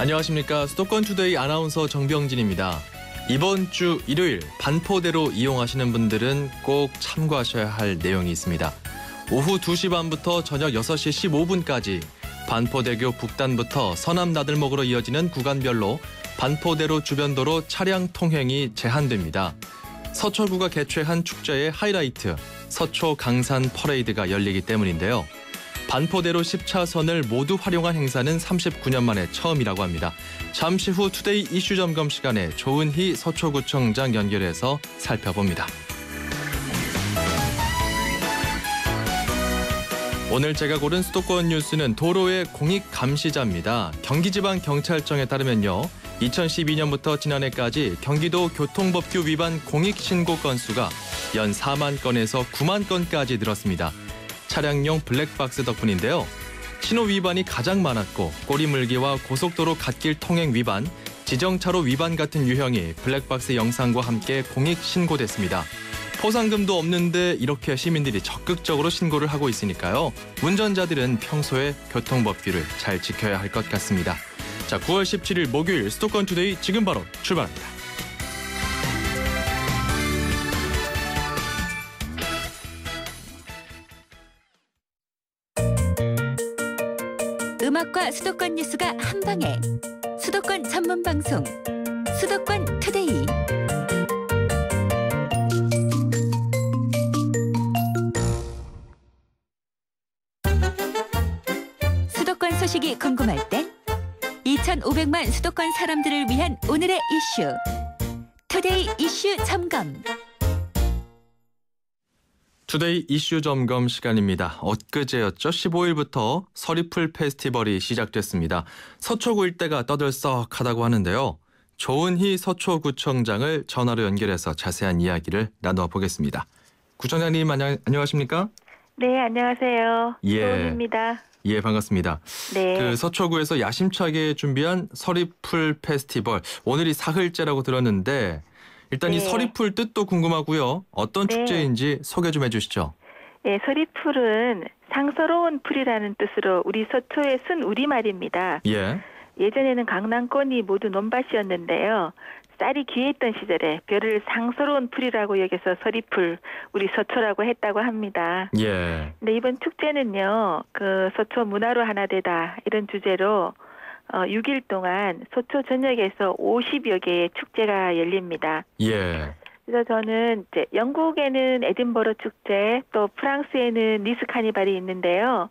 안녕하십니까. 수도권 투데이 아나운서 정병진입니다. 이번 주 일요일 반포대로 이용하시는 분들은 꼭 참고하셔야 할 내용이 있습니다. 오후 2시 반부터 저녁 6시 15분까지 반포대교 북단부터 서남 나들목으로 이어지는 구간별로 반포대로 주변도로 차량 통행이 제한됩니다. 서초구가 개최한 축제의 하이라이트, 서초 강산 퍼레이드가 열리기 때문인데요. 반포대로 10차선을 모두 활용한 행사는 39년 만에 처음이라고 합니다. 잠시 후 투데이 이슈 점검 시간에 조은희 서초구청장 연결해서 살펴봅니다. 오늘 제가 고른 수도권 뉴스는 도로의 공익 감시자입니다. 경기지방경찰청에 따르면요. 2012년부터 지난해까지 경기도 교통법규 위반 공익 신고 건수가 연 4만 건에서 9만 건까지 늘었습니다. 차량용 블랙박스 덕분인데요. 신호 위반이 가장 많았고 꼬리물기와 고속도로 갓길 통행 위반, 지정차로 위반 같은 유형이 블랙박스 영상과 함께 공익 신고됐습니다. 포상금도 없는데 이렇게 시민들이 적극적으로 신고를 하고 있으니까요. 운전자들은 평소에 교통법규를 잘 지켜야 할 것 같습니다. 자, 9월 17일 목요일 수도권 투데이 지금 바로 출발합니다. 음악과 수도권 뉴스가 한방에 수도권 전문 방송 수도권 투데이. 수도권 소식이 궁금할 땐 2,500만 수도권 사람들을 위한 오늘의 이슈 투데이 이슈 점검. 투데이 이슈 점검 시간입니다. 엊그제였죠. 15일부터 서리풀 페스티벌이 시작됐습니다. 서초구 일대가 떠들썩하다고 하는데요. 조은희 서초구청장을 전화로 연결해서 자세한 이야기를 나누어 보겠습니다. 구청장님 안녕하십니까? 네, 안녕하세요. 예. 조은희입니다. 예, 반갑습니다. 네. 그 서초구에서 야심차게 준비한 서리풀 페스티벌, 오늘이 사흘째라고 들었는데 일단 네. 이 서리풀 뜻도 궁금하고요. 어떤 네. 축제인지 소개 좀 해주시죠. 예, 서리풀은 상서로운 풀이라는 뜻으로 우리 서초의 순 우리말입니다. 예. 예전에는 강남권이 모두 논밭이었는데요. 쌀이 귀했던 시절에 벼를 상서로운 풀이라고 여겨서 서리풀, 우리 서초라고 했다고 합니다. 예. 근데 이번 축제는요, 그 서초 문화로 하나 되다 이런 주제로 6일 동안 서초 전역에서 50여 개의 축제가 열립니다. 예. 그래서 저는 이제 영국에는 에딘버러 축제, 또 프랑스에는 니스 카니발이 있는데요.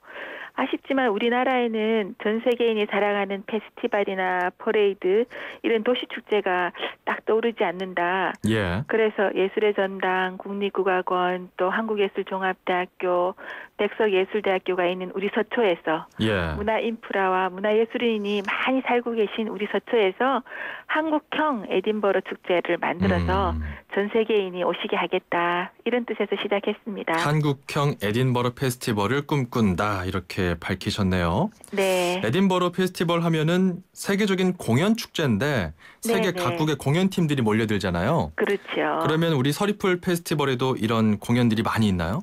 아쉽지만 우리나라에는 전 세계인이 사랑하는 페스티벌이나 퍼레이드 이런 도시 축제가 딱 떠오르지 않는다. 예. 그래서 예술의 전당, 국립국악원, 또 한국예술종합대학교, 백석예술대학교가 있는 우리 서초에서 예. 문화인프라와 문화예술인이 많이 살고 계신 우리 서초에서 한국형 에딘버러 축제를 만들어서 전 세계인이 오시게 하겠다. 이런 뜻에서 시작했습니다. 한국형 에딘버러 페스티벌을 꿈꾼다 이렇게 밝히셨네요. 네. 에딘버러 페스티벌 하면은 세계적인 공연 축제인데 세계 네네. 각국의 공연팀들이 몰려들잖아요. 그렇죠. 그러면 우리 서리풀 페스티벌에도 이런 공연들이 많이 있나요?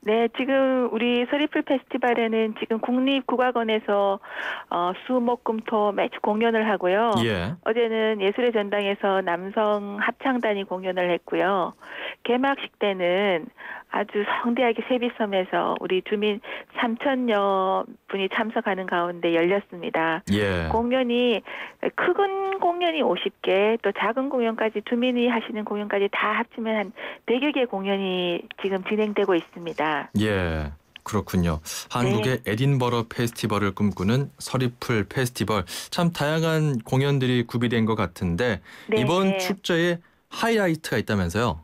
네, 지금 우리 서리풀 페스티벌에는 지금 국립국악원에서 수목금토 매주 공연을 하고요. 예. 어제는 예술의 전당에서 남성 합창단이 공연을 했고요. 개막식 때는 아주 성대하게 세비섬에서 우리 주민 3,000여 분이 참석하는 가운데 열렸습니다. 예. 공연이 큰 공연이 50개, 또 작은 공연까지 주민이 하시는 공연까지 다 합치면 한 100여 개 공연이 지금 진행되고 있습니다. 예. 그렇군요. 한국의 에딘버러 페스티벌을 꿈꾸는 서리풀 페스티벌. 참 다양한 공연들이 구비된 것 같은데 네. 이번 축제에 하이라이트가 있다면서요?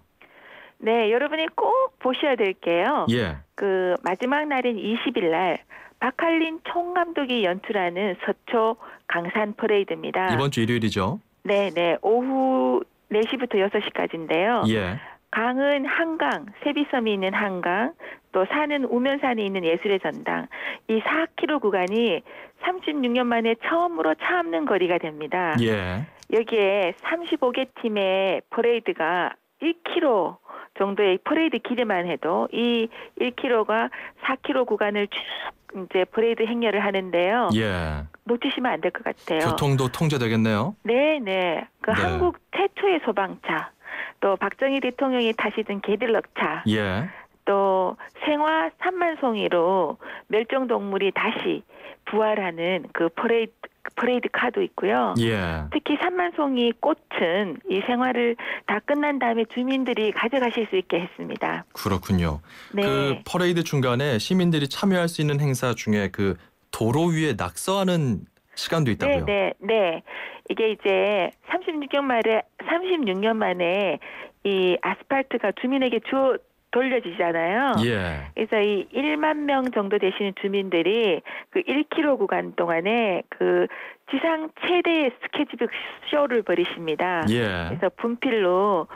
네, 여러분이 꼭 보셔야 될 게요. 예. 그 마지막 날인 20일 날 박할린 총감독이 연출하는 서초 강산 퍼레이드입니다. 이번 주 일요일이죠? 네, 오후 4시부터 6시까지인데요. 예. 강은 한강, 세비섬이 있는 한강, 또 산은 우면산이 있는 예술의 전당. 이 4km 구간이 36년 만에 처음으로 차 없는 거리가 됩니다. 예. 여기에 35개 팀의 퍼레이드가 1km 정도의 퍼레이드 길이만 해도 이 1km가 4km 구간을 쭉 이제 퍼레이드 행렬을 하는데요. 예. 놓치시면 안 될 것 같아요. 교통도 통제되겠네요. 네. 그 네. 한국 최초의 소방차, 또 박정희 대통령이 타시던 게들럭차, 예. 또 생화 3만 송이로 멸종동물이 다시 부활하는 그 퍼레이드 카도 있고요. 예. 특히 3만 송이 꽃은 이 생활을 다 끝난 다음에 주민들이 가져가실 수 있게 했습니다. 그렇군요. 네. 그 퍼레이드 중간에 시민들이 참여할 수 있는 행사 중에 그 도로 위에 낙서하는 시간도 있다고요. 네. 이게 이제 36년 만에 이 아스팔트가 주민에게 돌려지잖아요. 예. 그래서 이 1만 명 정도 되시는 주민들이 그 1km 구간 동안에 그 지상 최대의 스케치북 쇼를 벌이십니다. 예. 그래서 분필로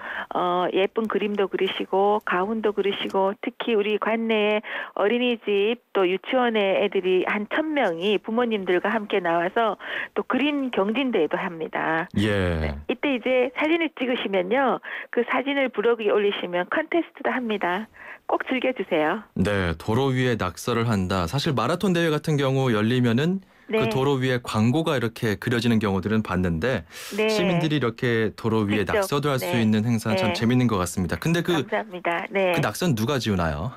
예쁜 그림도 그리시고 가훈도 그리시고 특히 우리 관내에 어린이집 또 유치원의 애들이 한 1,000명이 부모님들과 함께 나와서 또 그림 경진대회도 합니다. 예. 이때 이제 사진을 찍으시면요. 그 사진을 블로그에 올리시면 컨테스트도 합니다. 꼭 즐겨주세요. 네, 도로 위에 낙서를 한다. 사실 마라톤 대회 같은 경우 열리면은 네. 그 도로 위에 광고가 이렇게 그려지는 경우들은 봤는데 네. 시민들이 이렇게 도로 위에 직접, 낙서도 할 수 네. 있는 행사는 참 네. 재밌는 것 같습니다. 근데 그 감사합니다. 네. 낙서는 누가 지우나요?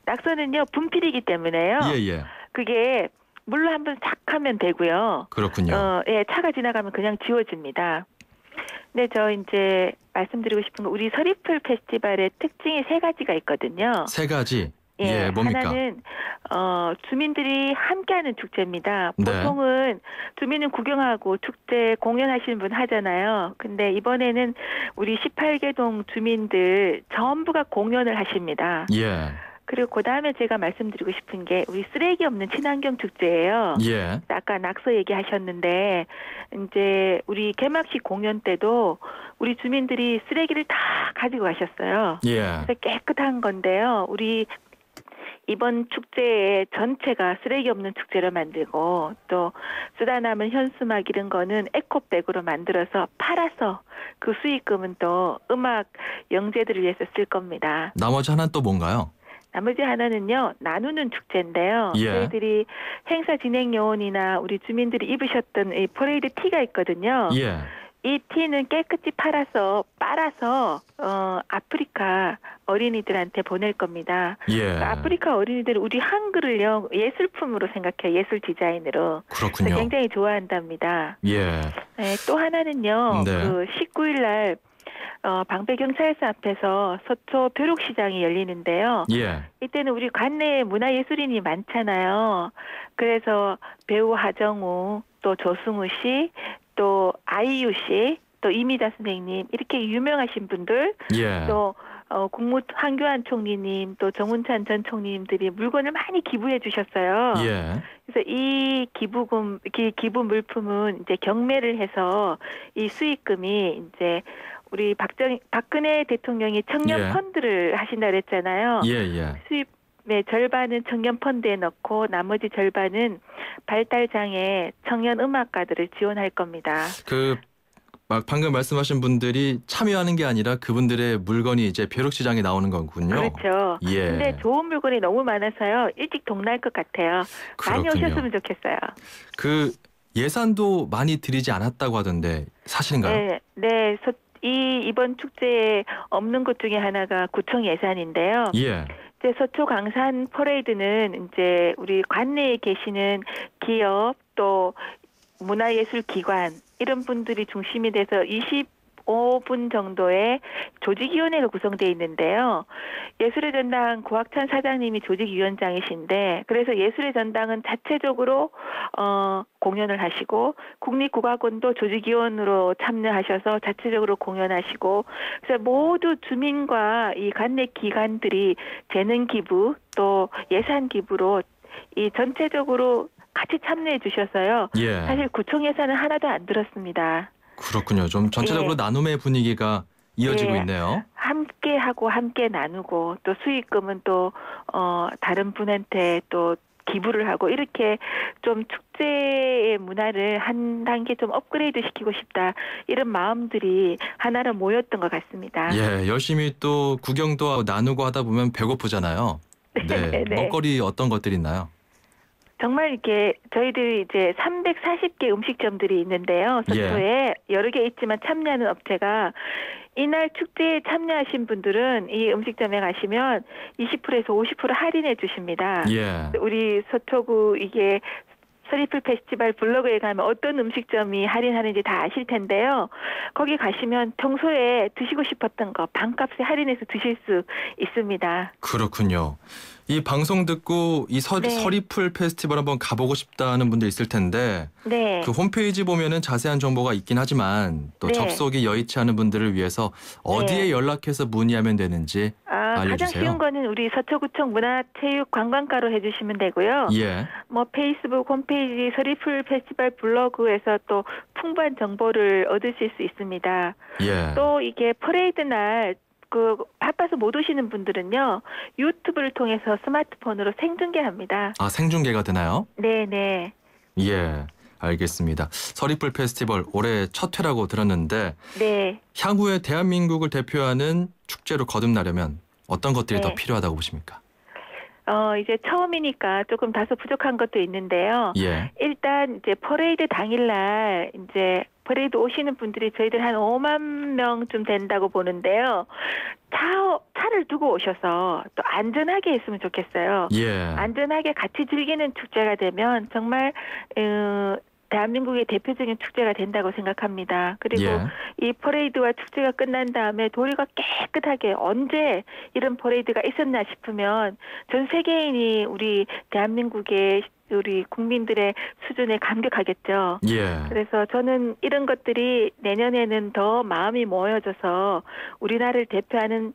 낙서는요 분필이기 때문에요. 예. 그게 물로 한번 싹 하면 되고요. 그렇군요. 차가 지나가면 그냥 지워집니다. 네, 저 이제 말씀드리고 싶은 건 우리 서리풀 페스티벌의 특징이 3가지가 있거든요. 3가지. 예, 뭡니까? 하나는 주민들이 함께하는 축제입니다. 네. 보통은 주민은 구경하고 축제 공연하시는 분 하잖아요. 근데 이번에는 우리 18개 동 주민들 전부가 공연을 하십니다. 예. 그리고 그다음에 제가 말씀드리고 싶은 게 우리 쓰레기 없는 친환경 축제예요. 예. 아까 낙서 얘기하셨는데 이제 우리 개막식 공연 때도 우리 주민들이 쓰레기를 다 가지고 가셨어요. 예. 그래서 깨끗한 건데요. 우리 이번 축제의 전체가 쓰레기 없는 축제로 만들고 또 쓰다 남은 현수막 이런 거는 에코백으로 만들어서 팔아서 그 수익금은 또 음악 영재들을 위해서 쓸 겁니다. 나머지 하나는 또 뭔가요? 나머지 하나는요, 나누는 축제인데요. 예. 저희들이 행사 진행 요원이나 우리 주민들이 입으셨던 이 퍼레이드 티가 있거든요. 예. 이 티는 깨끗이 빨아서 아프리카 어린이들한테 보낼 겁니다. 예. 그러니까 아프리카 어린이들은 우리 한글을요, 예술품으로 생각해요. 예술 디자인으로. 그래서 그렇군요. 굉장히 좋아한답니다. 예. 네, 또 하나는요, 네. 그 19일 날 방배경찰서 앞에서 서초 벼룩시장이 열리는데요. 예. 이때는 우리 관내에 문화예술인이 많잖아요. 그래서 배우 하정우, 또 조승우 씨, 또 아이유 씨, 또 이미자 선생님 이렇게 유명하신 분들, 예. 또 국무 황교안 총리님, 또 정운찬 전 총리님들이 물건을 많이 기부해 주셨어요. 예. 그래서 이 기부 물품은 이제 경매를 해서 이 수익금이 이제 우리 박근혜 대통령이 청년 예. 펀드를 하신다 그랬잖아요. 예. 수입의 절반은 청년 펀드에 넣고 나머지 절반은 발달장애 청년 음악가들을 지원할 겁니다. 방금 말씀하신 분들이 참여하는 게 아니라 그분들의 물건이 이제 벼룩시장에 나오는 거군요. 그렇죠. 예. 근데 좋은 물건이 너무 많아서요. 일찍 동날 것 같아요. 많이 그렇군요. 오셨으면 좋겠어요. 그 예산도 많이 들이지 않았다고 하던데 사실인가요? 네. 이번 축제에 없는 것 중에 하나가 구청 예산인데요. 예. 이제 서초 강산 퍼레이드는 이제 우리 관내에 계시는 기업 또 문화예술기관 이런 분들이 중심이 돼서 25분 정도의 조직위원회가 구성되어 있는데요. 예술의 전당 고학찬 사장님이 조직위원장이신데 그래서 예술의 전당은 자체적으로 공연을 하시고 국립국악원도 조직위원으로 참여하셔서 자체적으로 공연하시고 그래서 모두 주민과 이 관내 기관들이 재능 기부 또 예산 기부로 이 전체적으로 같이 참여해 주셔서요. 예. 사실 구청 예산은 하나도 안 들었습니다. 그렇군요. 좀 전체적으로 예. 나눔의 분위기가 이어지고 예. 있네요. 함께 하고 함께 나누고 또 수익금은 또 다른 분한테 또 기부를 하고 이렇게 좀 축제의 문화를 한 단계 좀 업그레이드 시키고 싶다 이런 마음들이 하나로 모였던 것 같습니다. 예, 열심히 또 구경도 하고 나누고 하다 보면 배고프잖아요. 네. 네. 먹거리 어떤 것들이 있나요? 정말 이렇게 저희들이 이제 340개 음식점들이 있는데요. 서초에 여러 개 있지만 참여하는 업체가 이날 축제에 참여하신 분들은 이 음식점에 가시면 20%에서 50% 할인해 주십니다. 예. 우리 서초구 이게 서리풀 페스티벌 블로그에 가면 어떤 음식점이 할인하는지 다 아실 텐데요. 거기 가시면 평소에 드시고 싶었던 거 반값에 할인해서 드실 수 있습니다. 그렇군요. 이 방송 듣고 이 네. 서리풀 페스티벌 한번 가보고 싶다는 분들 있을 텐데 네. 그 홈페이지 보면은 자세한 정보가 있긴 하지만 또 네. 접속이 여의치 않은 분들을 위해서 어디에 네. 연락해서 문의하면 되는지 가장 알려주세요. 쉬운 거는 우리 서초구청 문화체육관광과로 해주시면 되고요. 예. 뭐 페이스북 홈페이지 서리풀 페스티벌 블로그에서 또 풍부한 정보를 얻으실 수 있습니다. 예. 또 이게 퍼레이드 날 바빠서 못 오시는 분들은요, 유튜브를 통해서 스마트폰으로 생중계합니다. 아, 생중계가 되나요? 네네. 예. 알겠습니다. 서리풀 페스티벌 올해 첫 회라고 들었는데 네. 향후에 대한민국을 대표하는 축제로 거듭나려면 어떤 것들이 네. 더 필요하다고 보십니까? 이제 처음이니까 조금 다소 부족한 것도 있는데요. 예. 일단 이제 퍼레이드 당일날 이제 퍼레이드 오시는 분들이 저희들 한 5만 명쯤 된다고 보는데요. 차를 두고 오셔서 또 안전하게 했으면 좋겠어요. 예. 안전하게 같이 즐기는 축제가 되면 정말 대한민국의 대표적인 축제가 된다고 생각합니다. 그리고 예. 이 퍼레이드와 축제가 끝난 다음에 도로가 깨끗하게 언제 이런 퍼레이드가 있었나 싶으면 전 세계인이 우리 대한민국의 우리 국민들의 수준에 감격하겠죠. 예. 그래서 저는 이런 것들이 내년에는 더 마음이 모여져서 우리나라를 대표하는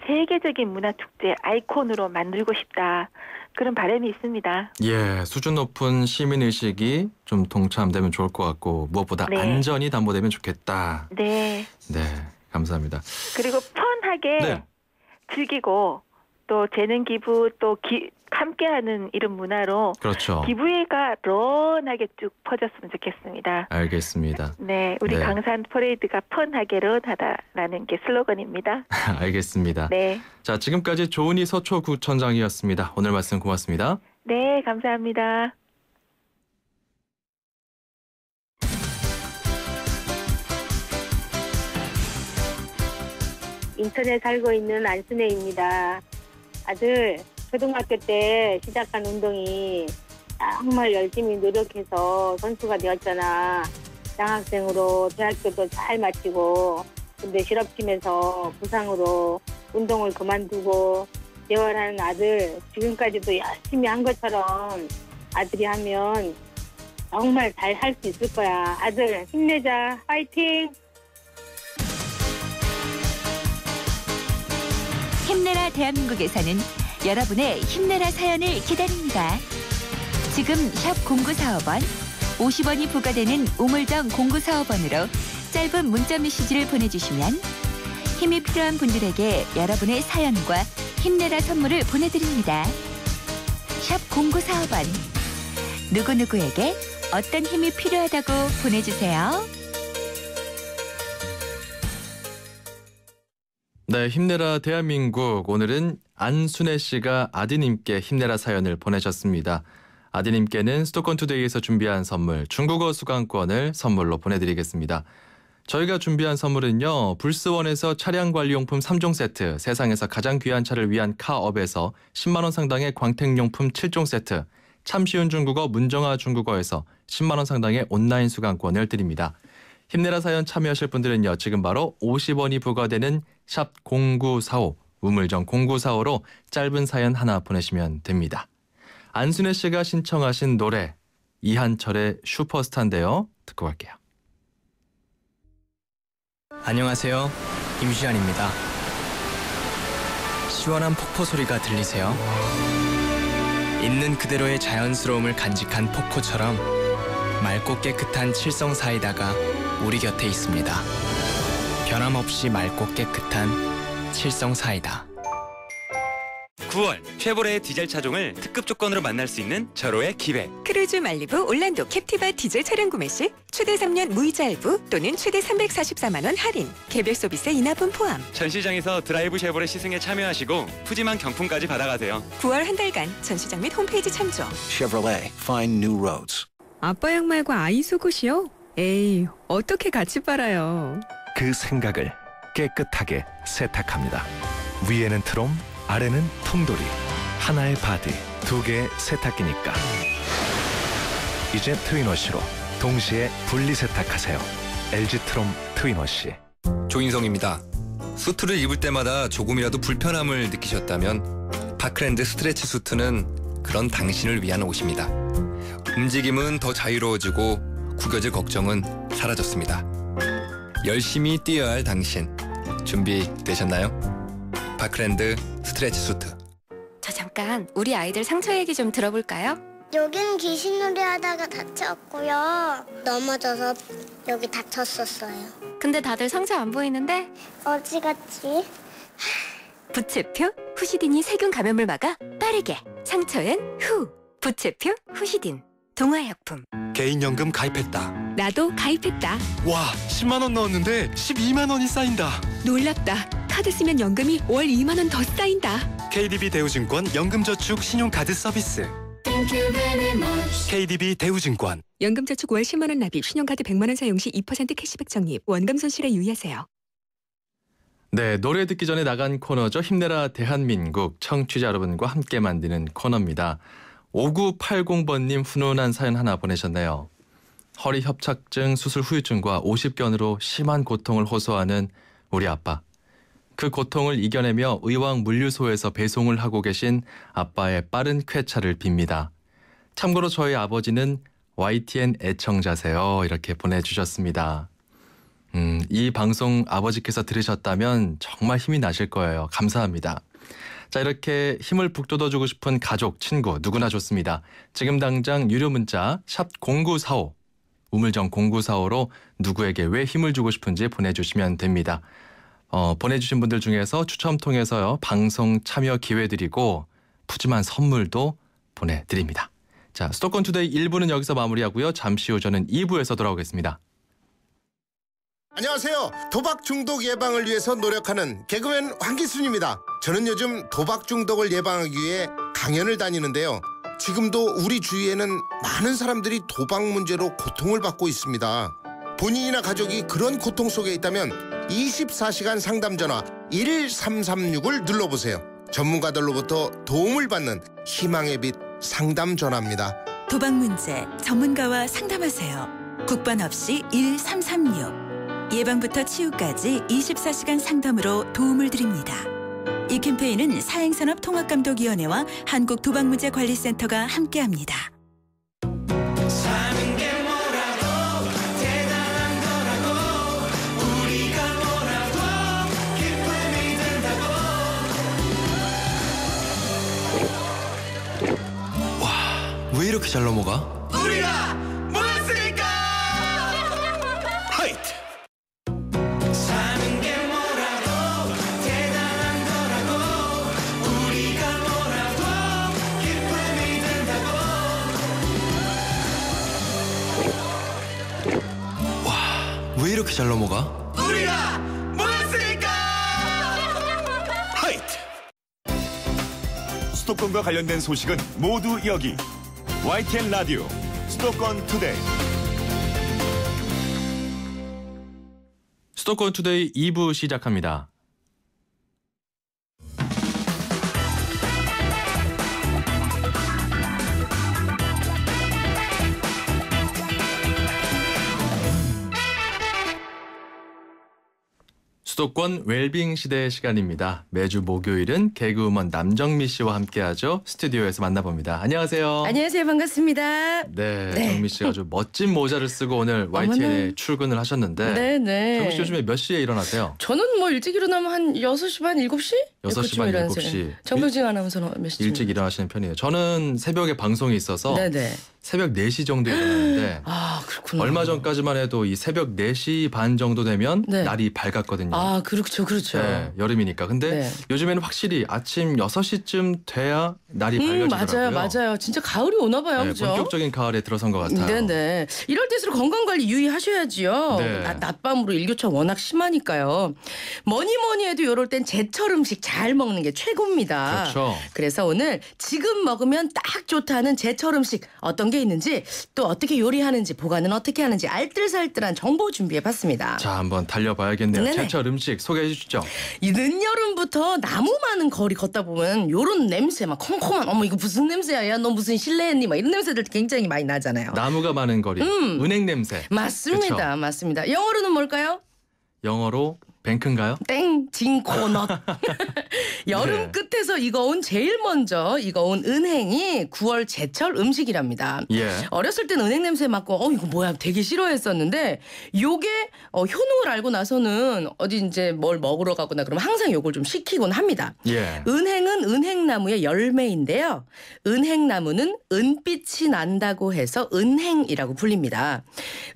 세계적인 문화축제 아이콘으로 만들고 싶다. 그런 바람이 있습니다. 예, 수준 높은 시민의식이 좀 동참되면 좋을 것 같고 무엇보다 네. 안전이 담보되면 좋겠다. 네. 네, 감사합니다. 그리고 편하게 네. 즐기고 또 재능 기부 또 함께하는 이런 문화로 그렇죠. 기부가 런하게 쭉 퍼졌으면 좋겠습니다. 알겠습니다. 네, 우리 네. 강산 퍼레이드가 펀하게 런하다라는 게 슬로건입니다. 알겠습니다. 네. 자, 지금까지 조은희 서초구청장이었습니다. 오늘 말씀 고맙습니다. 네, 감사합니다. 인천에 살고 있는 안순애입니다. 아들 초등학교 때 시작한 운동이 정말 열심히 노력해서 선수가 되었잖아. 장학생으로 대학교도 잘 마치고 근데 실업팀에서 부상으로 운동을 그만두고 재활하는 아들 지금까지도 열심히 한 것처럼 아들이 하면 정말 잘 할 수 있을 거야. 아들 힘내자. 파이팅! 힘내라 대한민국에서는 여러분의 힘내라 사연을 기다립니다. 지금 샵 0945번 50원이 부과되는 우물정 0945번으로 짧은 문자 메시지를 보내주시면 힘이 필요한 분들에게 여러분의 사연과 힘내라 선물을 보내드립니다. 샵 0945번 누구누구에게 어떤 힘이 필요하다고 보내주세요. 네, 힘내라 대한민국. 오늘은 안순애 씨가 아드님께 힘내라 사연을 보내셨습니다. 아드님께는 수도권 투데이에서 준비한 선물 중국어 수강권을 선물로 보내드리겠습니다. 저희가 준비한 선물은요. 불스원에서 차량관리용품 3종 세트, 세상에서 가장 귀한 차를 위한 카업에서 10만 원 상당의 광택용품 7종 세트, 참 쉬운 중국어 문정아 중국어에서 10만 원 상당의 온라인 수강권을 드립니다. 힘내라 사연 참여하실 분들은요. 지금 바로 50원이 부과되는 샵 0945 우물정 0945로 짧은 사연 하나 보내시면 됩니다. 안순애 씨가 신청하신 노래 이한철의 슈퍼스타인데요. 듣고 갈게요. 안녕하세요. 임시안입니다. 시원한 폭포 소리가 들리세요? 있는 그대로의 자연스러움을 간직한 폭포처럼 맑고 깨끗한 칠성 사이다가 우리 곁에 있습니다. 변함없이 맑고 깨끗한 칠성 사이다. 9월 쉐보레의 디젤 차종을 특급 조건으로 만날 수 있는 절호의 기회. 크루즈 말리부 올란도 캡티바 디젤 차량 구매 시 최대 3년 무이자 할부 또는 최대 344만 원 할인, 개별 서비스 인하분 포함. 전시장에서 드라이브 쉐보레 시승에 참여하시고 푸짐한 경품까지 받아가세요. 9월 한 달간 전시장 및 홈페이지 참조. Chevrolet, find new roads. 아빠 양말과 아이 속옷이요? 에이, 어떻게 같이 빨아요? 그 생각을 깨끗하게 세탁합니다. 위에는 트롬, 아래는 통돌이. 하나의 바디, 두 개의 세탁기니까. 이제 트윈워시로 동시에 분리 세탁하세요. LG 트롬 트윈워시. 조인성입니다. 수트를 입을 때마다 조금이라도 불편함을 느끼셨다면 파크랜드 스트레치 수트는 그런 당신을 위한 옷입니다. 움직임은 더 자유로워지고 구겨질 걱정은 사라졌습니다. 열심히 뛰어야 할 당신, 준비되셨나요? 파크랜드 스트레치 수트. 저 잠깐 우리 아이들 상처 얘기 좀 들어볼까요? 여긴 귀신놀이 하다가 다쳤고요. 넘어져서 여기 다쳤었어요. 근데 다들 상처 안 보이는데? 어디 갔지? 부채표 후시딘이 세균 감염을 막아 빠르게. 상처엔 후. 부채표 후시딘. 동화약품. 개인연금 가입했다. 나도 가입했다. 와, 10만 원 넣었는데 12만 원이 쌓인다. 놀랍다. 카드 쓰면 연금이 월 2만 원 더 쌓인다. KDB 대우증권 연금저축 신용카드 서비스. KDB 대우증권. 연금저축 월 10만 원 납입, 신용카드 100만 원 사용 시 2% 캐시백 적립. 원금 손실에 유의하세요. 네, 노래 듣기 전에 나간 코너죠. 힘내라 대한민국. 청취자 여러분과 함께 만드는 코너입니다. 5980번님 훈훈한 사연 하나 보내셨네요. 허리 협착증, 수술 후유증과 50견으로 심한 고통을 호소하는 우리 아빠. 그 고통을 이겨내며 의왕 물류소에서 배송을 하고 계신 아빠의 빠른 쾌차를 빕니다. 참고로 저희 아버지는 YTN 애청자세요. 이렇게 보내주셨습니다. 이 방송 아버지께서 들으셨다면 정말 힘이 나실 거예요. 감사합니다. 자, 이렇게 힘을 북돋워주고 싶은 가족, 친구 누구나 좋습니다. 지금 당장 유료 문자 샵 0945, 우물정 0945로 누구에게 왜 힘을 주고 싶은지 보내주시면 됩니다. 보내주신 분들 중에서 추첨 통해서요, 방송 참여 기회 드리고 푸짐한 선물도 보내드립니다. 자, 수도권 투데이 1부는 여기서 마무리하고요. 잠시 후 저는 2부에서 돌아오겠습니다. 안녕하세요. 도박 중독 예방을 위해서 노력하는 개그맨 황기순입니다. 저는 요즘 도박 중독을 예방하기 위해 강연을 다니는데요. 지금도 우리 주위에는 많은 사람들이 도박 문제로 고통을 받고 있습니다. 본인이나 가족이 그런 고통 속에 있다면 24시간 상담 전화 1336을 눌러보세요. 전문가들로부터 도움을 받는 희망의 빛 상담 전화입니다. 도박 문제 전문가와 상담하세요. 국번 없이 1336. 예방부터 치유까지 24시간 상담으로 도움을 드립니다. 이 캠페인은 사행산업통합감독위원회와 한국도박문제관리센터가 함께합니다. 사는 게 뭐라고 대단한 거라고 우리가 뭐라고 기쁨이 든다고. 와, 왜 이렇게 잘 넘어가? 우리가 뭐였으니까. 하이트. 사는 게 뭐라고 대단한 거라고 우리가 뭐라고 기쁨이 든다고. 와, 왜 이렇게 잘 넘어가? 우리가 뭐였으니까. 하이트. 수도권과 관련된 소식은 모두 여기 YTN 라디오 수도권 투데이. 수도권 투데이 2부 시작합니다. 수도권 웰빙 시대의 시간입니다. 매주 목요일은 개그우먼 남정미 씨와 함께하죠. 스튜디오에서 만나봅니다. 안녕하세요. 안녕하세요. 반갑습니다. 네, 정미 씨가 아주 멋진 모자를 쓰고 오늘 YTN에 출근을 하셨는데 네네. 정미 씨 요즘에 몇 시에 일어나세요? 저는 뭐 일찍 일어나면 한 6시 반, 7시? 6시 반, 7시. 정병진 아나운서는 몇 시쯤? 일찍 일어나시는 편이에요. 저는 새벽에 방송이 있어서 네네. 새벽 4시 정도에 일어나는데 아, 그렇구나. 얼마 전까지만 해도 이 새벽 4시 반 정도 되면 네. 날이 밝았거든요. 아, 그렇죠. 그렇죠. 네, 여름이니까. 근데 네. 요즘에는 확실히 아침 6시쯤 돼야 날이 밝아지더라고요. 맞아요. 진짜 가을이 오나 봐요. 네, 그죠? 본격적인 가을에 들어선 것 같아요. 네네. 이럴 때일수록 건강관리 유의하셔야지요. 네. 낮밤으로 일교차 워낙 심하니까요. 뭐니 해도 이럴 땐 제철 음식 잘 먹는 게 최고입니다. 그렇죠. 그래서 오늘 지금 먹으면 딱 좋다는 제철 음식 어떤 게 있는지 또 어떻게 요리하는지 보관은 어떻게 하는지 알뜰살뜰한 정보 준비해봤습니다. 자, 한번 달려봐야겠네요. 네네. 제철 음식 소개해 주시죠. 이 늦여름부터 나무 많은 거리 걷다 보면 요런 냄새 막 컴컴한 어머 이거 무슨 냄새야 야 너 무슨 실례했니 막 이런 냄새들 굉장히 많이 나잖아요. 나무가 많은 거리. 은행 냄새. 맞습니다. 그쵸? 맞습니다. 영어로는 뭘까요? 영어로 뱅크인가요? 땡 진코넛. 여름 네. 끝에서 익어온 제일 먼저 익어온 은행이 9월 제철 음식이랍니다. 예. 어렸을 땐 은행 냄새 맡고 이거 뭐야 되게 싫어했었는데 요게 효능을 알고 나서는 어디 이제 뭘 먹으러 가거나 그러면 항상 요걸 좀 시키곤 합니다. 예. 은행은 은행나무의 열매인데요. 은행나무는 은빛이 난다고 해서 은행이라고 불립니다.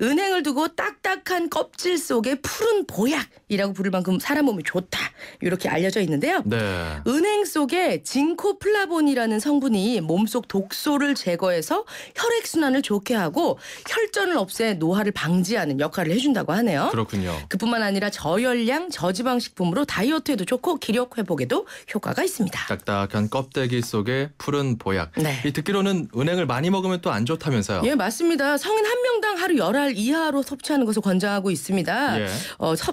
은행을 두고 딱딱한 껍질 속에 푸른 보약이라고 부를 만큼 사람 몸에 좋다. 이렇게 알려져 있는데요. 네. 은행 속에 징코플라본이라는 성분이 몸속 독소를 제거해서 혈액순환을 좋게 하고 혈전을 없애 노화를 방지하는 역할을 해준다고 하네요. 그렇군요. 그뿐만 아니라 저열량, 저지방 식품으로 다이어트에도 좋고 기력 회복에도 효과가 있습니다. 딱딱한 껍데기 속에 푸른 보약. 네. 이 듣기로는 은행을 많이 먹으면 또 안 좋다면서요. 예, 맞습니다. 성인 한 명당 하루 10알 이하로 섭취하는 것을 권장하고 있습니다. 예.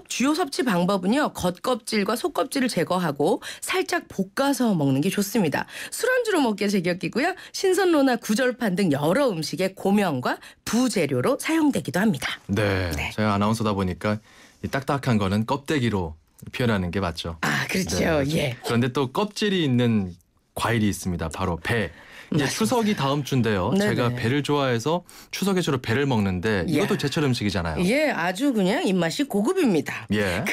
주요 섭취 방법은요. 겉껍질과 속껍질을 제거하고 살짝 볶아서 먹는 게 좋습니다. 술안주로 먹기에 제격이고요. 신선로나 구절판 등 여러 음식의 고명과 부재료로 사용되기도 합니다. 네. 네. 제가 아나운서다 보니까 이 딱딱한 거는 껍데기로 표현하는 게 맞죠. 아, 그렇죠. 네. 예. 그런데 또 껍질이 있는 과일이 있습니다. 바로 배. 이제 맞습니다. 추석이 다음 주인데요. 네네. 제가 배를 좋아해서 추석에 주로 배를 먹는데 이것도 예. 제철 음식이잖아요. 예, 아주 그냥 입맛이 고급입니다. 예.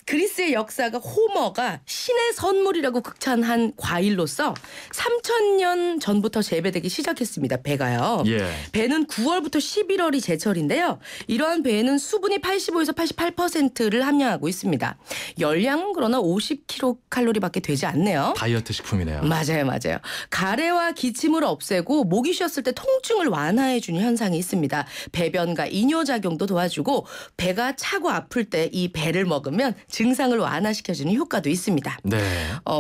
그리스의 역사가 호머가 신의 선물이라고 극찬한 과일로서 3000년 전부터 재배되기 시작했습니다. 배가요. 예. 배는 9월부터 11월이 제철인데요. 이러한 배에는 수분이 85에서 88%를 함량하고 있습니다. 열량은 그러나 50kcal밖에 되지 않네요. 다이어트 식품이네요. 맞아요. 가래와 기침을 없애고 목이 쉬었을 때 통증을 완화해주는 현상이 있습니다. 배변과 이뇨작용도 도와주고 배가 차고 아플 때 이 배를 먹으면 증상을 완화시켜주는 효과도 있습니다. 네.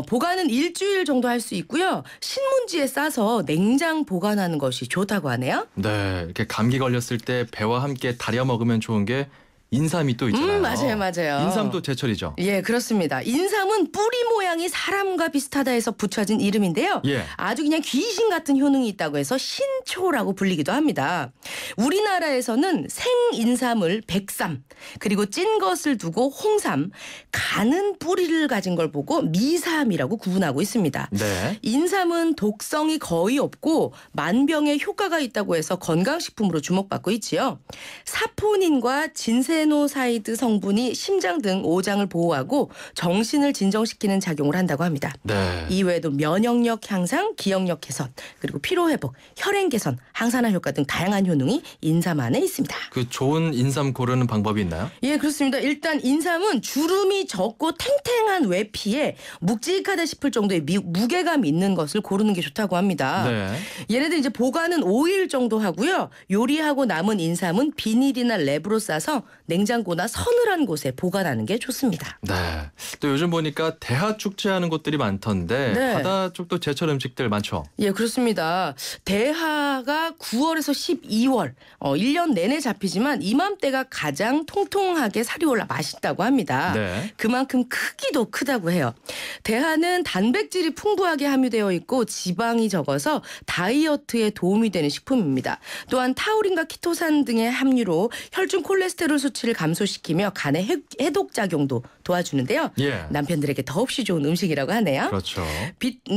보관은 일주일 정도 할 수 있고요. 신문지에 싸서 냉장 보관하는 것이 좋다고 하네요. 네. 이렇게 감기 걸렸을 때 배와 함께 달여 먹으면 좋은 게 인삼이 또 있잖아요. 맞아요. 인삼도 제철이죠. 예, 그렇습니다. 인삼은 뿌리 모양이 사람과 비슷하다 해서 붙여진 이름인데요. 예. 아주 그냥 귀신 같은 효능이 있다고 해서 신초라고 불리기도 합니다. 우리나라에서는 생인삼을 백삼, 그리고 찐 것을 두고 홍삼, 가는 뿌리를 가진 걸 보고 미삼이라고 구분하고 있습니다. 네. 인삼은 독성이 거의 없고 만병에 효과가 있다고 해서 건강식품으로 주목받고 있지요. 사포닌과 진세노사이드 성분이 심장 등 오장을 보호하고 정신을 진정시키는 작용을 한다고 합니다. 네. 이외에도 면역력 향상, 기억력 개선, 그리고 피로 회복, 혈행 개선, 항산화 효과 등 다양한 효능이 인삼 안에 있습니다. 그 좋은 인삼 고르는 방법이 있나요? 예, 그렇습니다. 일단 인삼은 주름이 적고 탱탱한 외피에 묵직하다 싶을 정도의 무게감 있는 것을 고르는 게 좋다고 합니다. 네. 얘네들 이제 보관은 5일 정도 하고요. 요리하고 남은 인삼은 비닐이나 랩으로 싸서 냉장고나 서늘한 곳에 보관하는 게 좋습니다. 네. 또 요즘 보니까 대하 축제하는 곳들이 많던데 네. 바다 쪽도 제철 음식들 많죠. 예, 그렇습니다. 대하가 9월에서 12월 1년 내내 잡히지만 이맘때가 가장 통통하게 살이 올라 맛있다고 합니다. 네. 그만큼 크기도 크다고 해요. 대하는 단백질이 풍부하게 함유되어 있고 지방이 적어서 다이어트에 도움이 되는 식품입니다. 또한 타우린과 키토산 등의 함유로 혈중 콜레스테롤 수치 수치를 감소시키며 간의 해독 작용도 도와주는데요. 예. 남편들에게 더없이 좋은 음식이라고 하네요. 그렇죠.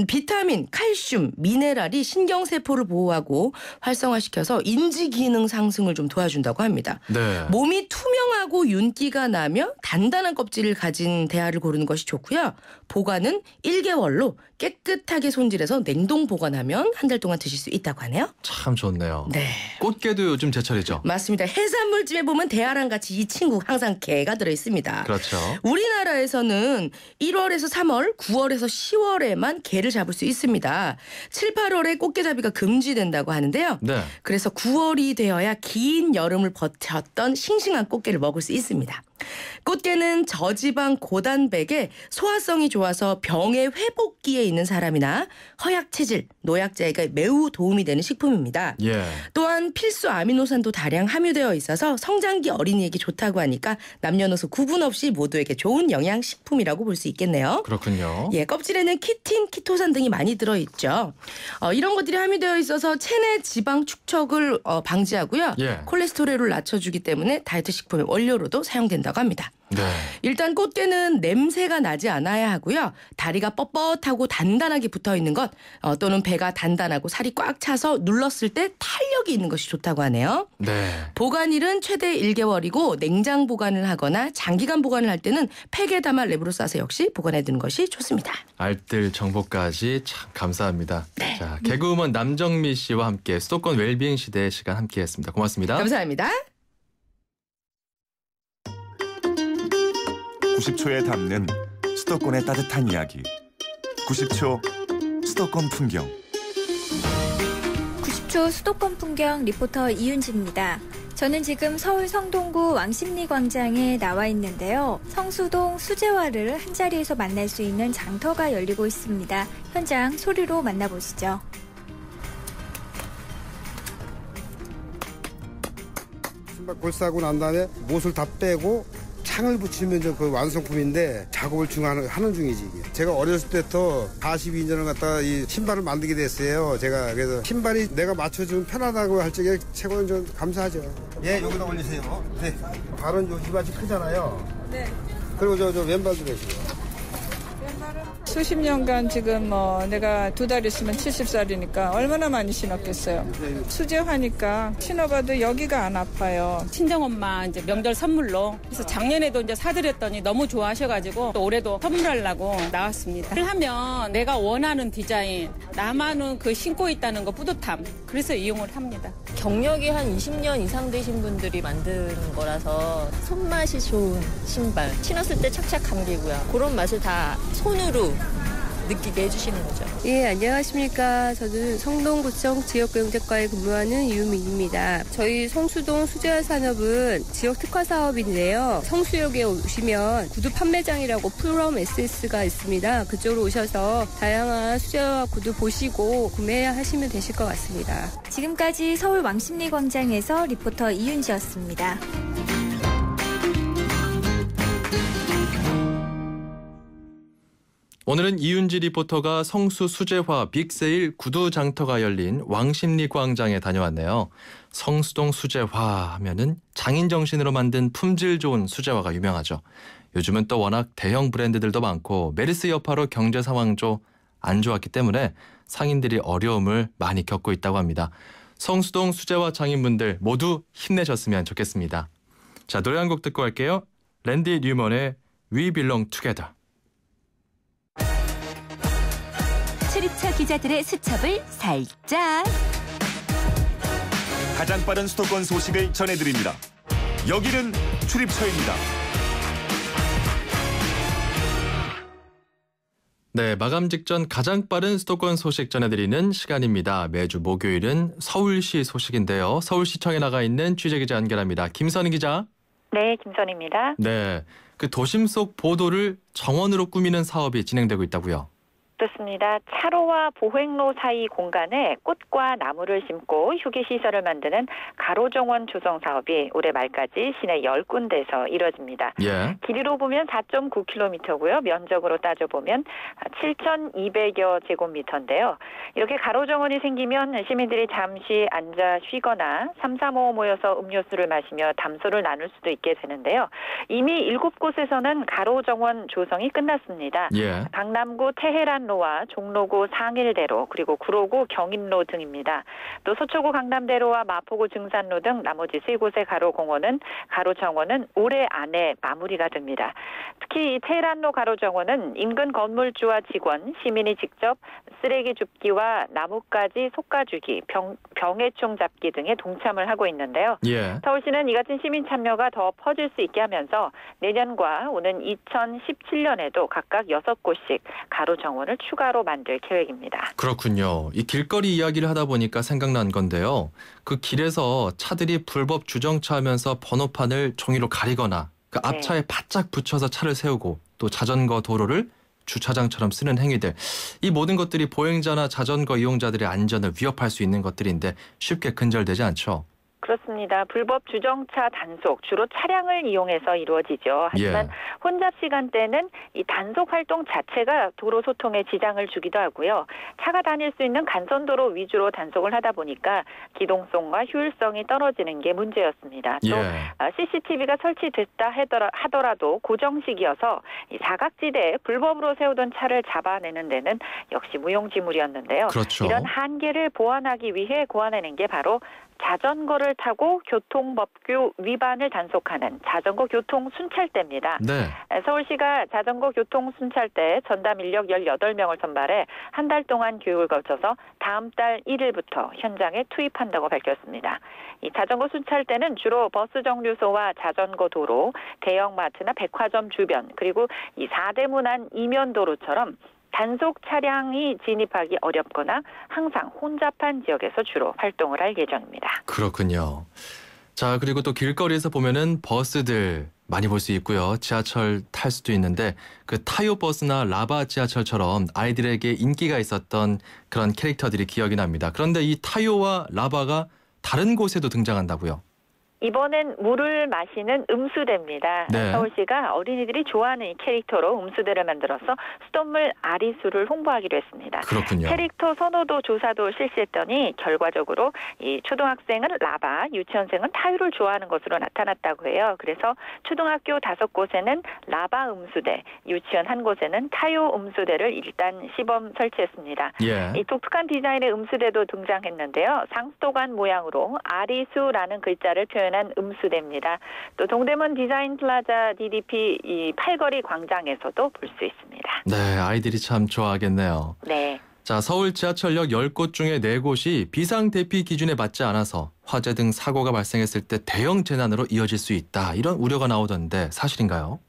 비타민, 칼슘, 미네랄이 신경세포를 보호하고 활성화시켜서 인지 기능 상승을 좀 도와준다고 합니다. 네. 몸이 투명하고 윤기가 나며 단단한 껍질을 가진 대하를 고르는 것이 좋고요. 보관은 1개월로 깨끗하게 손질해서 냉동 보관하면 한 달 동안 드실 수 있다고 하네요. 참 좋네요. 네. 꽃게도 요즘 제철이죠. 맞습니다. 해산물집에 보면 대하랑 같이 이 친구 항상 게가 들어있습니다. 그렇죠. 우리나라에서는 1월에서 3월, 9월에서 10월에만 게를 잡을 수 있습니다. 7, 8월에 꽃게잡이가 금지된다고 하는데요. 네. 그래서 9월이 되어야 긴 여름을 버텼던 싱싱한 꽃게를 먹을 수 있습니다. 꽃게는 저지방 고단백에 소화성이 좋아서 병의 회복기에 있는 사람이나 허약체질, 노약자에게 매우 도움이 되는 식품입니다. 예. 또한 필수 아미노산도 다량 함유되어 있어서 성장기 어린이에게 좋다고 하니까 남녀노소 구분 없이 모두에게 좋은 영양식품이라고 볼 수 있겠네요. 그렇군요. 예, 껍질에는 키틴, 키토산 등이 많이 들어있죠. 이런 것들이 함유되어 있어서 체내 지방 축적을 방지하고요. 예. 콜레스테롤을 낮춰주기 때문에 다이어트 식품의 원료로도 사용된다고 합니다. 네. 일단 꽃게는 냄새가 나지 않아야 하고요. 다리가 뻣뻣하고 단단하게 붙어있는 것 또는 배가 단단하고 살이 꽉 차서 눌렀을 때 탄력이 있는 것이 좋다고 하네요. 네. 보관일은 최대 1개월이고 냉장 보관을 하거나 장기간 보관을 할 때는 팩에 담아 랩으로 싸서 역시 보관해두는 것이 좋습니다. 알뜰 정보까지 참 감사합니다. 네. 자, 개그우먼 남정미 씨와 함께 수도권 웰빙 시대 시간 함께했습니다. 고맙습니다. 감사합니다. 90초에 담는 수도권의 따뜻한 이야기. 90초 수도권 풍경. 90초 수도권 풍경 리포터 이윤지입니다. 저는 지금 서울 성동구 왕십리 광장에 나와 있는데요. 성수동 수제화를 한자리에서 만날 수 있는 장터가 열리고 있습니다. 현장 소리로 만나보시죠. 신발 골싸고 난 다음에 못을 다 빼고 창을 붙이면 그 완성품인데 작업을 하는 중이지 이게. 제가 어렸을 때부터 42년을 갖다가 이 신발을 만들게 됐어요. 제가 그래서 신발이 내가 맞춰주면 편하다고 할 적에 최고는 좀 감사하죠. 예, 여기다 올리세요. 네. 발은 이 맛이 크잖아요. 네. 그리고 저 왼발도 내시고. 수십 년간 지금 내가 2달 있으면 70살이니까 얼마나 많이 신었겠어요. 수제화니까 신어봐도 여기가 안 아파요. 친정엄마 이제 명절 선물로 그래서 작년에도 이제 사드렸더니 너무 좋아하셔가지고 또 올해도 선물하려고 나왔습니다. 하면 내가 원하는 디자인, 나만은 그 신고 있다는 거 뿌듯함. 그래서 이용을 합니다. 경력이 한 20년 이상 되신 분들이 만드는 거라서 손맛이 좋은 신발. 신었을 때 착착 감기고요. 그런 맛을 다 손으로 느끼게 해주시는 거죠. 예, 안녕하십니까. 저는 성동구청 지역경제과에 근무하는 유민입니다. 저희 성수동 수제화 산업은 지역 특화 사업인데요. 성수역에 오시면 구두 판매장이라고 프롬 SS가 있습니다. 그쪽으로 오셔서 다양한 수제화 구두 보시고 구매하시면 되실 것 같습니다. 지금까지 서울 왕십리 광장에서 리포터 이윤지였습니다. 오늘은 이윤지 리포터가 성수 수제화 빅세일 구두 장터가 열린 왕십리 광장에 다녀왔네요. 성수동 수제화 하면은 장인 정신으로 만든 품질 좋은 수제화가 유명하죠. 요즘은 또 워낙 대형 브랜드들도 많고 메르스 여파로 경제 상황도 안 좋았기 때문에 상인들이 어려움을 많이 겪고 있다고 합니다. 성수동 수제화 장인분들 모두 힘내셨으면 좋겠습니다. 자, 노래 한 곡 듣고 갈게요. 랜디 뉴먼의 We Belong Together. 출입처 기자들의 수첩을 살짝. 가장 빠른 수도권 소식을 전해드립니다. 여기는 출입처입니다. 네, 마감 직전 가장 빠른 수도권 소식 전해드리는 시간입니다. 매주 목요일은 서울시 소식인데요. 서울시청에 나가 있는 취재기자 연결합니다. 김선희 기자. 네, 김선희입니다. 네, 그 도심 속 보도를 정원으로 꾸미는 사업이 진행되고 있다고요. 그렇습니다. 차로와 보행로 사이 공간에 꽃과 나무를 심고 휴게시설을 만드는 가로정원 조성 사업이 올해 말까지 시내 10군데에서 이뤄집니다. 예. 길이로 보면 4.9km고요. 면적으로 따져보면 7,200여 제곱미터인데요. 이렇게 가로정원이 생기면 시민들이 잠시 앉아 쉬거나 3, 4모 모여서 음료수를 마시며 담소를 나눌 수도 있게 되는데요. 이미 7곳에서는 가로정원 조성이 끝났습니다. 예. 강남구 테헤란로와 종로구 상일대로 그리고 구로구 경인로 등입니다. 또 서초구 강남대로와 마포구 증산로 등 나머지 3곳의 가로공원은 가로정원은 올해 안에 마무리가 됩니다. 특히 이 테헤란로 가로정원은 인근 건물주와 직원, 시민이 직접 쓰레기 줍기와 나뭇가지 솎아주기, 병해충 잡기 등에 동참을 하고 있는데요. 예. 서울시는 이 같은 시민 참여가 더 퍼질 수 있게 하면서 내년과 오는 2017년에도 각각 6곳씩 가로정원을 추가로 만들 계획입니다. 그렇군요. 이 길거리 이야기를 하다 보니까 생각난 건데요. 그 길에서 차들이 불법 주정차하면서 번호판을 종이로 가리거나 그 앞차에 바짝 붙여서 차를 세우고 또 자전거 도로를 주차장처럼 쓰는 행위들. 이 모든 것들이 보행자나 자전거 이용자들의 안전을 위협할 수 있는 것들인데 쉽게 근절되지 않죠. 그렇습니다. 불법 주정차 단속 주로 차량을 이용해서 이루어지죠. 하지만 혼잡 시간대는 이 단속 활동 자체가 도로 소통에 지장을 주기도 하고요. 차가 다닐 수 있는 간선도로 위주로 단속을 하다 보니까 기동성과 효율성이 떨어지는 게 문제였습니다. 또 CCTV가 설치됐다 하더라도 고정식이어서 이 사각지대에 불법으로 세우던 차를 잡아내는 데는 역시 무용지물이었는데요. 그렇죠. 이런 한계를 보완하기 위해 고안해낸 게 바로 자전거를 타고 교통법규 위반을 단속하는 자전거 교통 순찰대입니다. 네. 서울시가 자전거 교통 순찰대 전담 인력 18명을 선발해 한 달 동안 교육을 거쳐서 다음 달 1일부터 현장에 투입한다고 밝혔습니다. 이 자전거 순찰대는 주로 버스 정류소와 자전거 도로, 대형마트나 백화점 주변, 그리고 이 4대문안 이면도로처럼 단속 차량이 진입하기 어렵거나 항상 혼잡한 지역에서 주로 활동을 할 예정입니다. 그렇군요. 자, 그리고 또 길거리에서 보면은 버스들 많이 볼 수 있고요. 지하철 탈 수도 있는데 그 타요 버스나 라바 지하철처럼 아이들에게 인기가 있었던 그런 캐릭터들이 기억이 납니다. 그런데 이 타요와 라바가 다른 곳에도 등장한다고요? 이번엔 물을 마시는 음수대입니다. 네. 서울시가 어린이들이 좋아하는 이 캐릭터로 음수대를 만들어서 수돗물 아리수를 홍보하기로 했습니다. 그렇군요. 캐릭터 선호도 조사도 실시했더니 결과적으로 이 초등학생은 라바, 유치원생은 타요를 좋아하는 것으로 나타났다고 해요. 그래서 초등학교 5곳에는 라바 음수대, 유치원 1곳에는 타요 음수대를 일단 시범 설치했습니다. 예. 이 독특한 디자인의 음수대도 등장했는데요. 상수도관 모양으로 아리수라는 글자를 표현한 음수대입니다. 또 동대문 디자인 플라자 DDP 이 팔거리 광장에서도 볼 수 있습니다. 네, 아이들이 참 좋아하겠네요. 네. 자, 서울 지하철역 10곳 중에 4곳이 비상대피 기준에 맞지 않아서 화재 등 사고가 발생했을 때 대형 재난으로 이어질 수 있다. 이런 우려가 나오던데 사실인가요?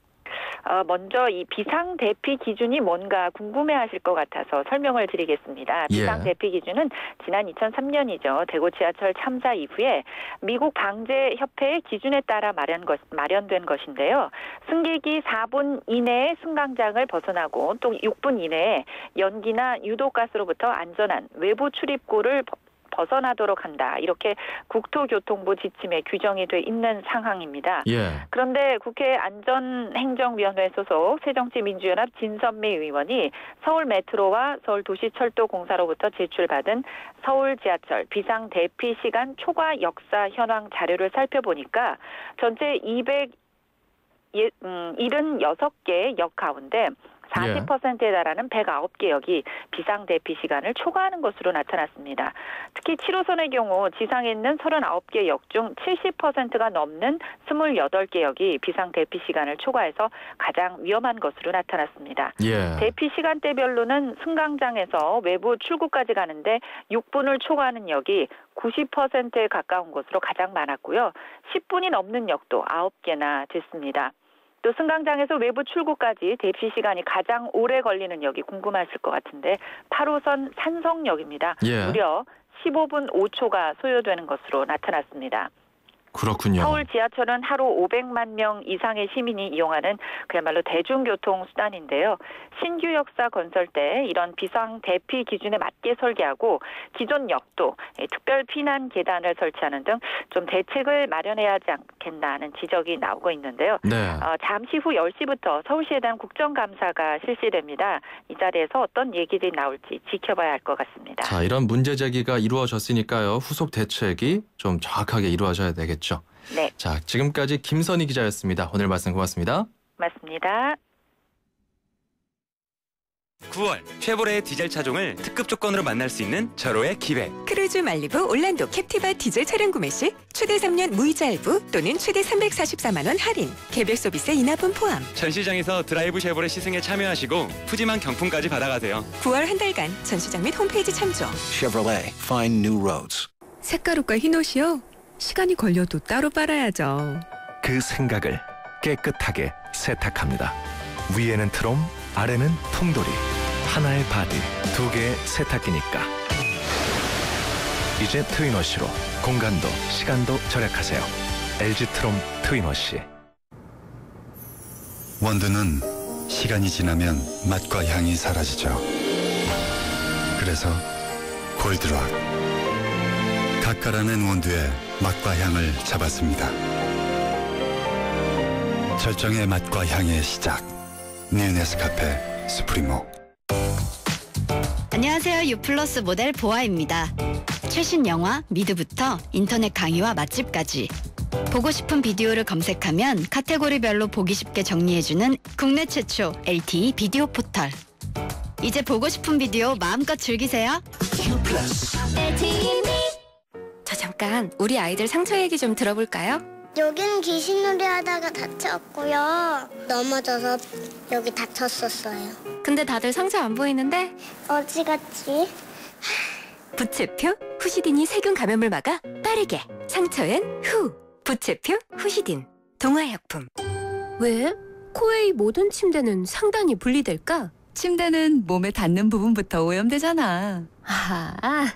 먼저 이 비상대피 기준이 뭔가 궁금해하실 것 같아서 설명을 드리겠습니다. 비상대피 기준은 지난 2003년이죠. 대구 지하철 참사 이후에 미국 방재협회의 기준에 따라 마련된 것인데요. 승객이 4분 이내에 승강장을 벗어나고 또 6분 이내에 연기나 유독가스로부터 안전한 외부 출입구를 벗어나도록 한다. 이렇게 국토교통부 지침에 규정이 돼 있는 상황입니다. 그런데 국회 안전행정위원회 소속 새정치민주연합 진선미 의원이 서울 메트로와 서울도시철도공사로부터 제출받은 서울 지하철 비상대피 시간 초과 역사 현황 자료를 살펴보니까 전체 276개 역 가운데 40%에 달하는 109개 역이 비상대피 시간을 초과하는 것으로 나타났습니다. 특히 7호선의 경우 지상에 있는 39개 역 중 70%가 넘는 28개 역이 비상대피 시간을 초과해서 가장 위험한 것으로 나타났습니다. 대피 시간대별로는 승강장에서 외부 출구까지 가는데 6분을 초과하는 역이 90%에 가까운 것으로 가장 많았고요. 10분이 넘는 역도 9개나 됐습니다. 또 승강장에서 외부 출구까지 대피 시간이 가장 오래 걸리는 역이 궁금하실 것 같은데 8호선 산성역입니다. 무려 15분 5초가 소요되는 것으로 나타났습니다. 그렇군요. 서울 지하철은 하루 500만 명 이상의 시민이 이용하는 그야말로 대중교통 수단인데요. 신규 역사 건설 때 이런 비상 대피 기준에 맞게 설계하고 기존 역도, 특별 피난 계단을 설치하는 등 좀 대책을 마련해야 하지 않겠나 하는 지적이 나오고 있는데요. 네. 잠시 후 10시부터 서울시에 대한 국정감사가 실시됩니다. 이 자리에서 어떤 얘기들이 나올지 지켜봐야 할 것 같습니다. 자, 이런 문제 제기가 이루어졌으니까요. 후속 대책이 좀 정확하게 이루어져야 되겠죠. 네. 자, 지금까지 김선희 기자였습니다. 오늘 말씀 고맙습니다. 맞습니다. 9월 쉐보레의 디젤 차종을 특급 조건으로 만날 수 있는 절호의 기회. 크루즈 말리부 올란도 캡티바 디젤 차량 구매 시 최대 3년 무이자 할부 또는 최대 344만 원 할인, 개별 서비스 인하분 포함. 전시장에서 드라이브 쉐보레 시승에 참여하시고 푸짐한 경품까지 받아가세요. 9월 한 달간 전시장 및 홈페이지 참조. Chevrolet, find new roads. 색가루과 흰옷이요? 시간이 걸려도 따로 빨아야죠. 그 생각을 깨끗하게 세탁합니다. 위에는 트롬, 아래는 통돌이. 하나의 바디, 두 개의 세탁기니까. 이제 트윈워시로 공간도 시간도 절약하세요. LG 트롬 트윈워시. 원두는 시간이 지나면 맛과 향이 사라지죠. 그래서 골드락, 가까라는 원두의 맛과 향을 잡았습니다. 절정의 맛과 향의 시작, 뉴 네스카페 스프리모. 안녕하세요. 유플러스 모델 보아입니다. 최신 영화 미드부터 인터넷 강의와 맛집까지 보고 싶은 비디오를 검색하면 카테고리별로 보기 쉽게 정리해주는 국내 최초 LTE 비디오 포털. 이제 보고 싶은 비디오 마음껏 즐기세요. 저 잠깐 우리 아이들 상처 얘기 좀 들어볼까요? 여긴 귀신놀이 하다가 다쳤고요. 넘어져서 여기 다쳤었어요. 근데 다들 상처 안 보이는데? 어디 갔지? 부채표 후시딘이 세균 감염을 막아 빠르게. 상처엔 후. 부채표 후시딘. 동화약품. 왜? 코웨이 모든 침대는 상단이 분리될까? 침대는 몸에 닿는 부분부터 오염되잖아. 아하.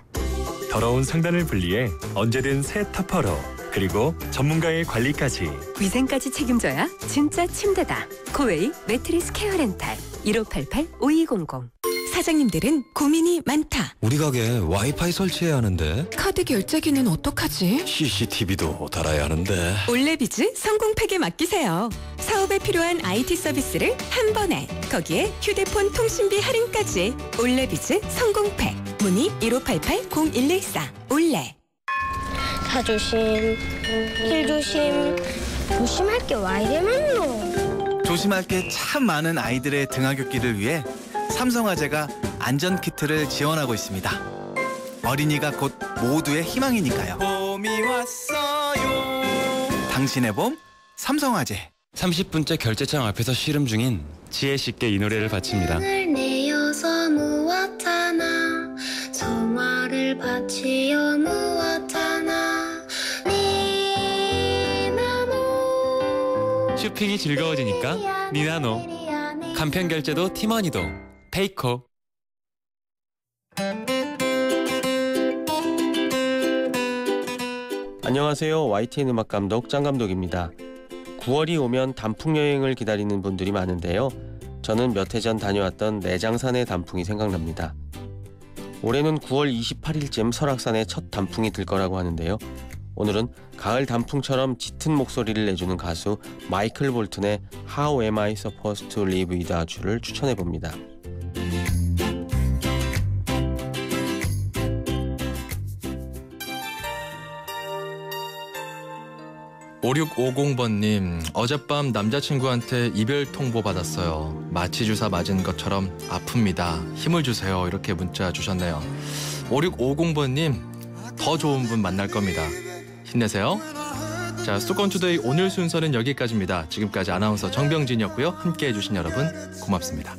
더러운 상단을 분리해 언제든 새 터퍼로. 그리고 전문가의 관리까지. 위생까지 책임져야 진짜 침대다. 코웨이 매트리스 케어 렌탈 1588-5200. 사장님들은 고민이 많다. 우리 가게 와이파이 설치해야 하는데 카드 결제기는 어떡하지? CCTV도 달아야 하는데. 올레비즈 성공팩에 맡기세요. 사업에 필요한 IT 서비스를 한 번에. 거기에 휴대폰 통신비 할인까지. 올레비즈 성공팩. 문의 1588-0114. 올레. 차 조심, 길 조심. 조심할 게 와 이래 많노. 조심할 게 참 많은 아이들의 등하굣길을 위해 삼성화재가 안전키트를 지원하고 있습니다. 어린이가 곧 모두의 희망이니까요. 봄이 왔어요. 당신의 봄, 삼성화재. 30분째 결제창 앞에서 씨름 중인 지혜 씨께 이 노래를 바칩니다. 을 내어서 무었잖아. 성화를 바치어 무었잖아. 니나노. 쇼핑이 즐거워지니까 니나노. 간편 결제도 티머니도 페이코. 안녕하세요. YTN 음악감독 짱감독입니다. 9월이 오면 단풍여행을 기다리는 분들이 많은데요. 저는 몇 해 전 다녀왔던 내장산의 단풍이 생각납니다. 올해는 9월 28일쯤 설악산에 첫 단풍이 들 거라고 하는데요. 오늘은 가을 단풍처럼 짙은 목소리를 내주는 가수 마이클 볼튼의 How Am I Supposed to Live Without You를 추천해봅니다. 5650번님, 어젯밤 남자친구한테 이별 통보 받았어요. 마취 주사 맞은 것처럼 아픕니다. 힘을 주세요. 이렇게 문자 주셨네요. 5650번님, 더 좋은 분 만날 겁니다. 힘내세요. 자, 수도권 투데이 오늘 순서는 여기까지입니다. 지금까지 아나운서 정병진이었고요. 함께해 주신 여러분 고맙습니다.